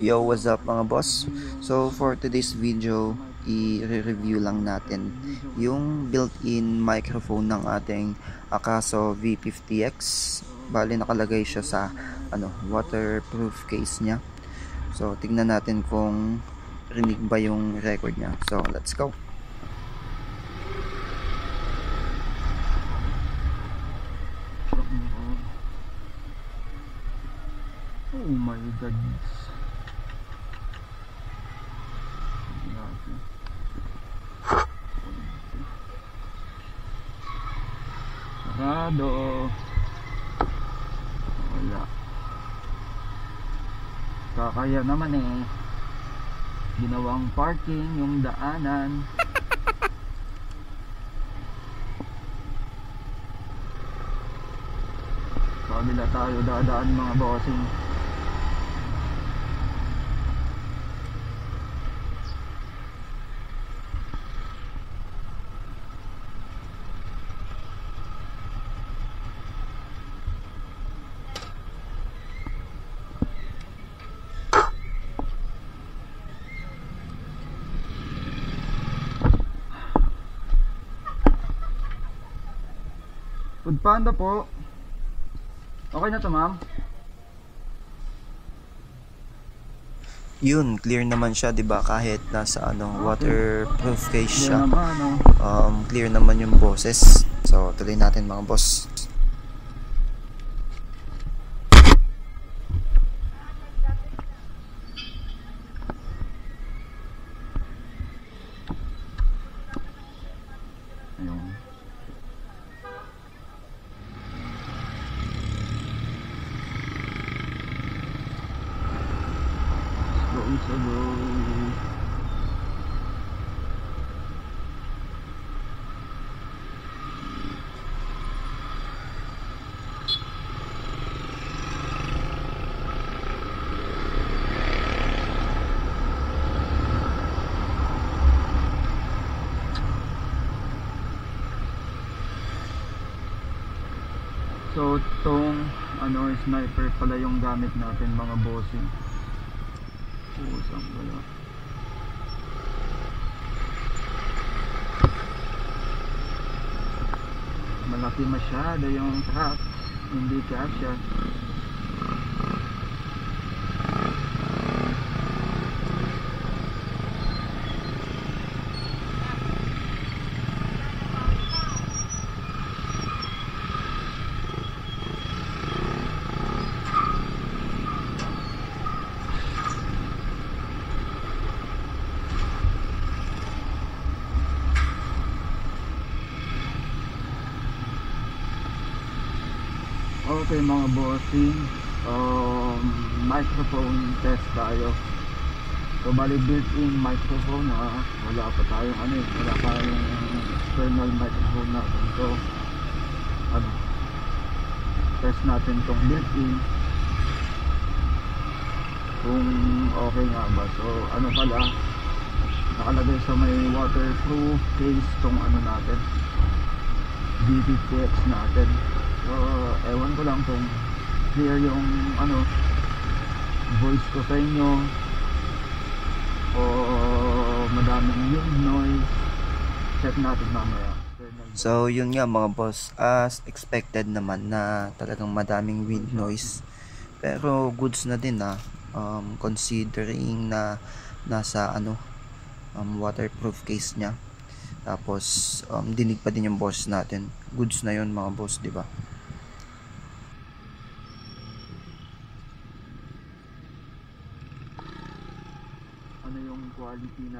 Yo, what's up mga boss? So for today's video, i-review lang natin yung built-in microphone ng ating Akaso V50X. Bali nakalagay siya sa waterproof case niya. So tingnan natin kung rinig ba yung record niya. So let's go. Oh my god. Sarado. Wala. Kakaya naman ginawang parking yung daanan. Sa kabila tayo dadaan mga bossing. Food Panda po. Okay na to, ma'am? Yun, clear naman siya, 'di ba? Kahit nasa waterproof case siya. Clear naman yung boses. So, tuloy natin mga boss. Ayun. Slow. So itong sniper pala yung gamit natin mga bossing. Saan pala? Malaki masyado yung truck, hindi kasya. Okay mga bossing, microphone test tayo. So bali built-in microphone wala pa tayong wala pa yung external microphone natin. So test natin tong built-in kung okay nga ba. So pala, nakalagay sa may waterproof case tong natin, V50X natin. So ewan ko lang kung clear yung voice ko sa inyo o madaming wind noise. Check natin mamaya. So yun nga mga boss, as expected naman na talagang madaming wind noise, pero goods na din considering na nasa waterproof case niya. Tapos dinig pa din yung boss natin. Goods na yun mga boss, di ba? Ano yung quality na